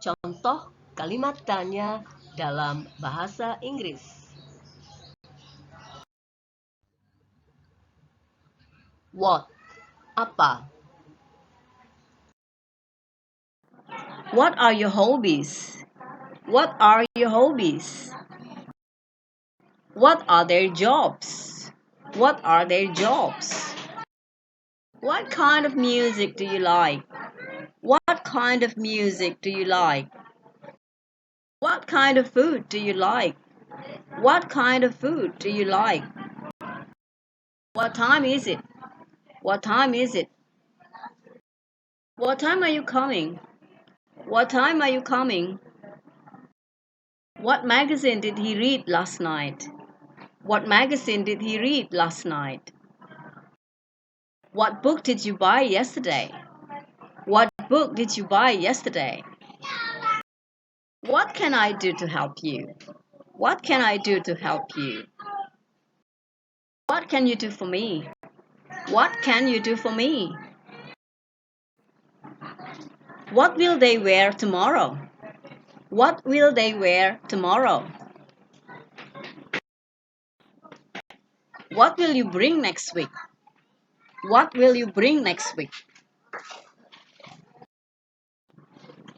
Contoh kalimat tanya dalam bahasa Inggris. What? Apa? What are your hobbies? What are your hobbies? What are their jobs? What are their jobs? What kind of music do you like? What kind of music do you like? What kind of food do you like? What kind of food do you like? What time is it? What time is it? What time are you coming? What time are you coming? What magazine did he read last night? What magazine did he read last night? What book did you buy yesterday? What book did you buy yesterday? What can I do to help you? What can I do to help you? What can you do for me? What can you do for me? What will they wear tomorrow? What will they wear tomorrow? What will you bring next week? What will you bring next week?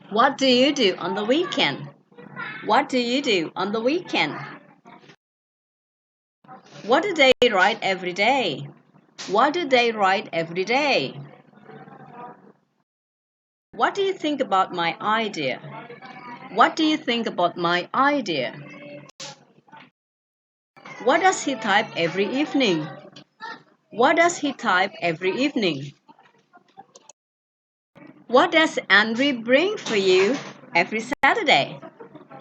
What do you do on the weekend? What do you do on the weekend? What do they write every day? What do they write every day? What do you think about my idea? What do you think about my idea? What does he type every evening? What does he type every evening? What does Andre bring for you every Saturday?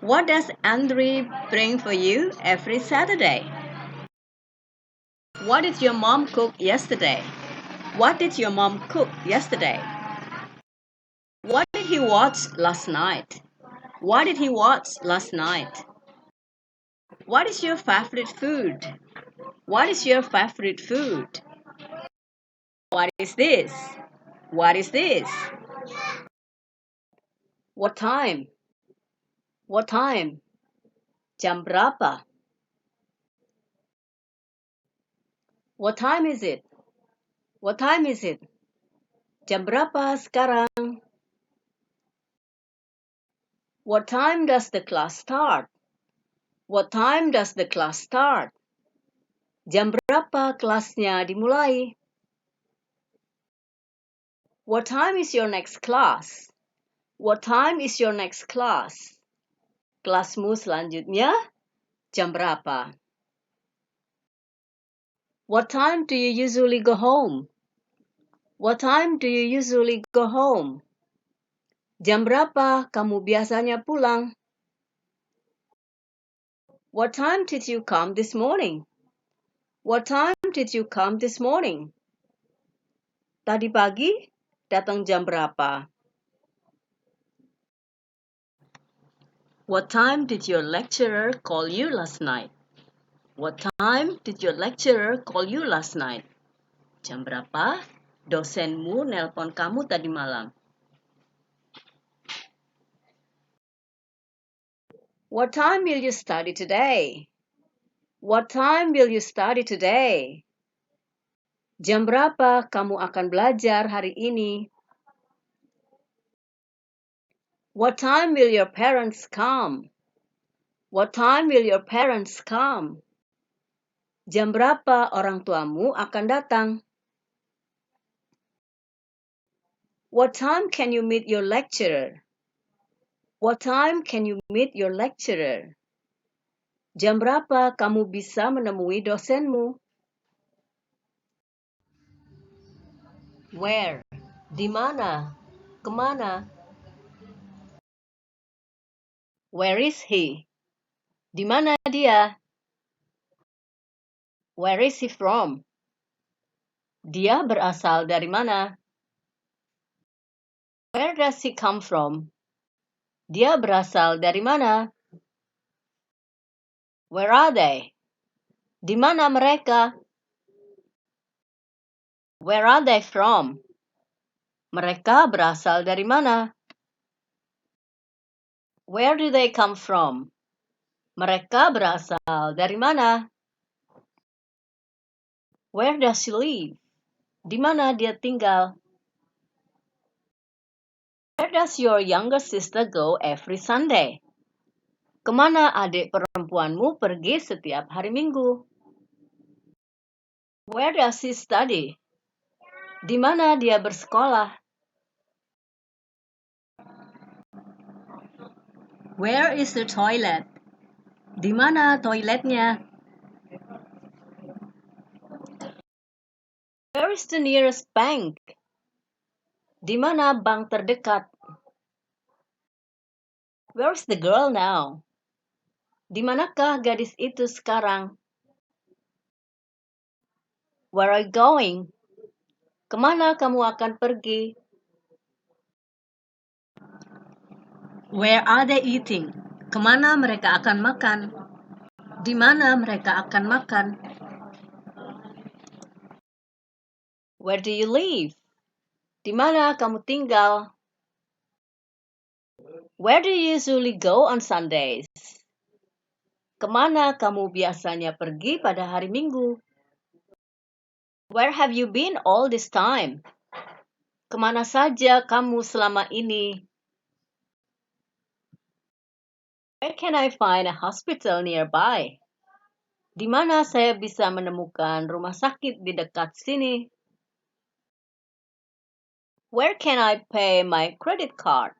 What does Andre bring for you every Saturday? What did your mom cook yesterday? What did your mom cook yesterday? What did he watch last night? What did he watch last night? What is your favorite food? What is your favorite food? What is this? What is this? What time? What time? Jam berapa? What time is it? What time is it? Jam berapa sekarang? What time does the class start? What time does the class start? Jam berapa kelasnya dimulai? What time is your next class? What time is your next class? Kelasmu selanjutnya jam berapa? What time do you usually go home? What time do you usually go home? Jam berapa kamu biasanya pulang? What time did you come this morning? What time did you come this morning? Tadi pagi datang jam berapa? What time did your lecturer call you last night? What time did your lecturer call you last night? Jam berapa dosenmu nelpon kamu tadi malam? What time will you study today? What time will you study today? Jam berapa kamu akan belajar hari ini? What time will your parents come? What time will your parents come? Jam berapa orang tuamu akan datang? What time can you meet your lecturer? What time can you meet your lecturer? Jam berapa kamu bisa menemui dosenmu? Where? Di mana? Kemana? Where is he? Di mana dia? Where is he from? Dia berasal dari mana? Where does he come from? Dia berasal dari mana? Where are they? Di mana mereka? Where are they from? Mereka berasal dari mana? Where do they come from? Mereka berasal dari mana? Where does she live? Di mana dia tinggal? Where does your younger sister go every Sunday? Kemana adik perempuanmu pergi setiap hari Minggu? Where does he study? Di mana dia bersekolah? Where is the toilet? Di mana toiletnya? Where is the nearest bank? Di mana bank terdekat? Where is the girl now? Di manakah gadis itu sekarang? Where are you going? Kemana kamu akan pergi? Where are they eating? Kemana mereka akan makan? Di mana mereka akan makan? Where do you live? Di mana kamu tinggal? Where do you usually go on Sundays? Kemana kamu biasanya pergi pada hari Minggu? Where have you been all this time? Kemana saja kamu selama ini? Where can I find a hospital nearby? Di mana saya bisa menemukan rumah sakit di dekat sini? Where can I pay my credit card?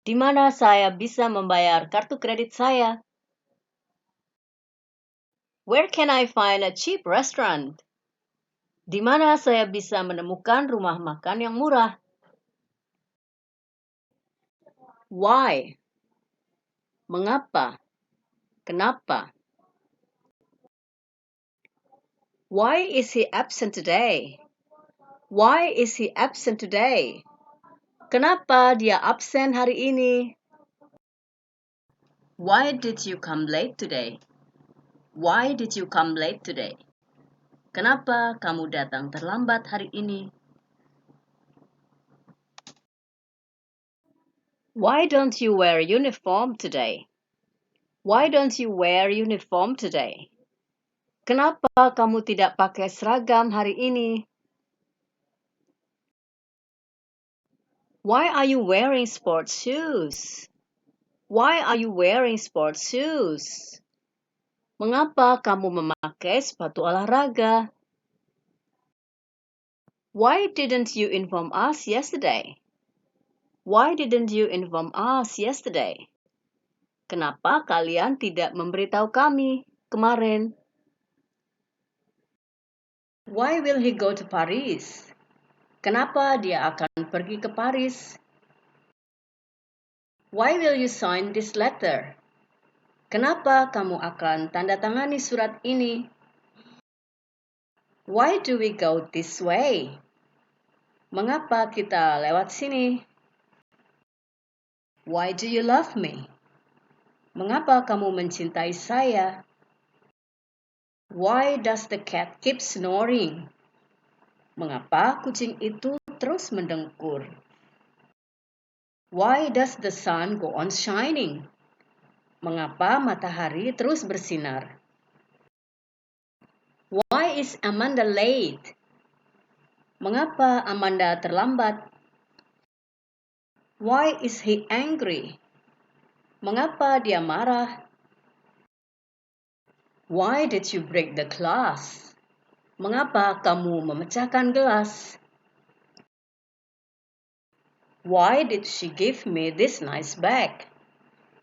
Di mana saya bisa membayar kartu kredit saya? Where can I find a cheap restaurant? Di mana saya bisa menemukan rumah makan yang murah? Why? Mengapa? Kenapa? Why is he absent today? Why is he absent today? Kenapa dia absen hari ini? Why did you come late today? Why did you come late today? Kenapa kamu datang terlambat hari ini? Why don't you wear uniform today? Why don't you wear uniform today? Kenapa kamu tidak pakai seragam hari ini? Why are you wearing sports shoes? Why are you wearing sports shoes? Mengapa kamu memakai sepatu olahraga? Why didn't you inform us yesterday? Why didn't you inform us yesterday? Kenapa kalian tidak memberitahu kami kemarin? Why will he go to Paris? Kenapa dia akan pergi ke Paris? Why will you sign this letter? Kenapa kamu akan tanda tangani surat ini? Why do we go this way? Mengapa kita lewat sini? Why do you love me? Mengapa kamu mencintai saya? Why does the cat keep snoring? Mengapa kucing itu terus mendengkur? Why does the sun go on shining? Mengapa matahari terus bersinar? Why is Amanda late? Mengapa Amanda terlambat? Why is he angry? Mengapa dia marah? Why did you break the glass? Mengapa kamu memecahkan gelas? Why did she give me this nice bag?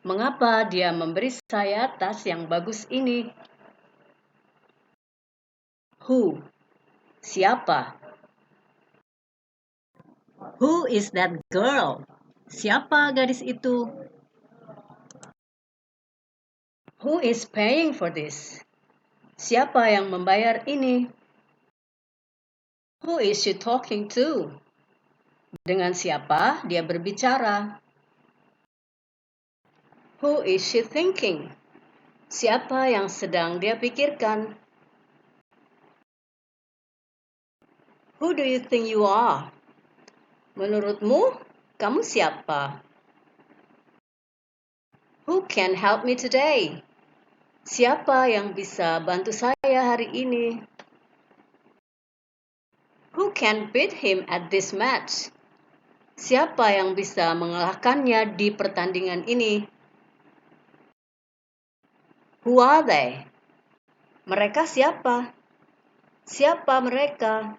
Mengapa dia memberi saya tas yang bagus ini? Who? Siapa? Who is that girl? Siapa gadis itu? Who is paying for this? Siapa yang membayar ini? Who is she talking to? Dengan siapa dia berbicara? Who is she thinking? Siapa yang sedang dia pikirkan? Who do you think you are? Menurutmu, kamu siapa? Who can help me today? Siapa yang bisa bantu saya hari ini? Who can beat him at this match? Siapa yang bisa mengalahkannya di pertandingan ini? Who are they? Mereka siapa? Siapa mereka?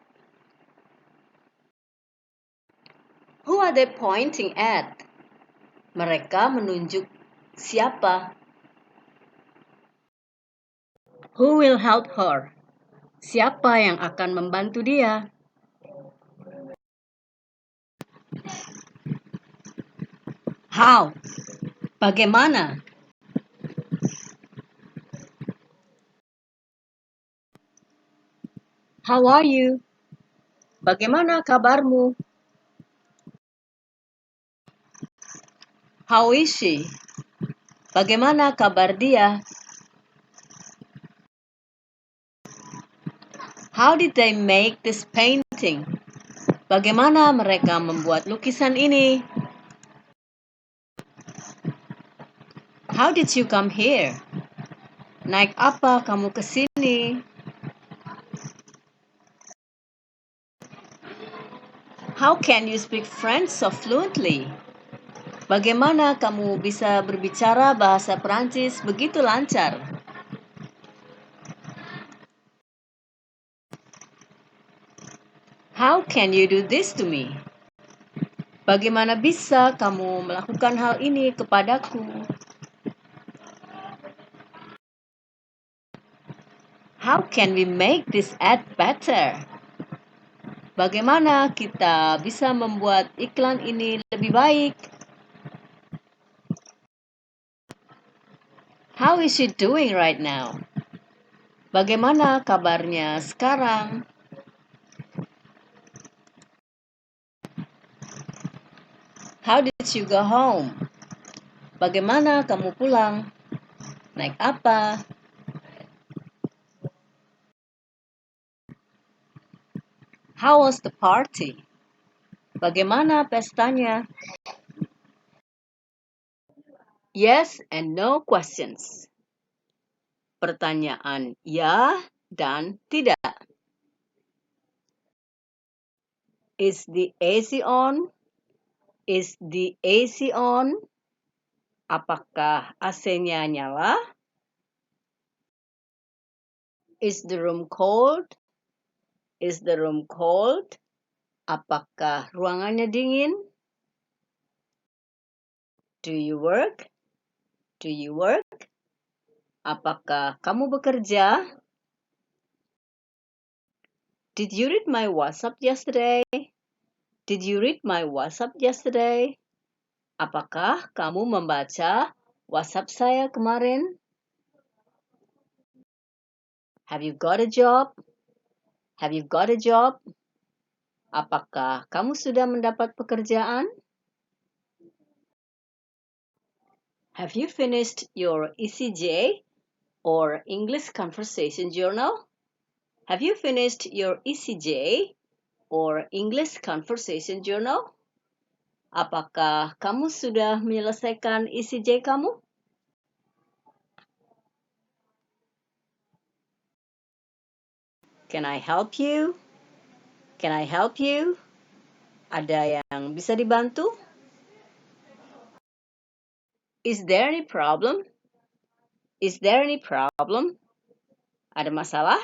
Who are they pointing at? Mereka menunjuk siapa? Who will help her? Siapa yang akan membantu dia? How? Bagaimana? How are you? Bagaimana kabarmu? How is she? Bagaimana kabar dia? How did they make this painting? Bagaimana mereka membuat lukisan ini? How did you come here? Naik apa kamu ke sini? How can you speak French so fluently? Bagaimana kamu bisa berbicara bahasa Prancis begitu lancar? How can you do this to me? Bagaimana bisa kamu melakukan hal ini kepadaku? How can we make this ad better? Bagaimana kita bisa membuat iklan ini lebih baik? How is she doing right now? Bagaimana kabarnya sekarang? How did you go home? Bagaimana kamu pulang? Naik apa? How was the party? Bagaimana pestanya? Yes and no questions. Pertanyaan ya dan tidak. Is the AC on? Is the AC on? Apakah AC-nya nyala? Is the room cold? Is the room cold? Apakah ruangannya dingin? Do you work? Do you work? Apakah kamu bekerja? Did you read my WhatsApp yesterday? Did you read my WhatsApp yesterday? Apakah kamu membaca WhatsApp saya kemarin? Have you got a job? Have you got a job? Apakah kamu sudah mendapat pekerjaan? Have you finished your ECJ or English Conversation Journal? Have you finished your ECJ or English Conversation Journal? Apakah kamu sudah menyelesaikan ECJ kamu? Can I help you? Can I help you? Ada yang bisa dibantu? Is there any problem? Is there any problem? Ada masalah?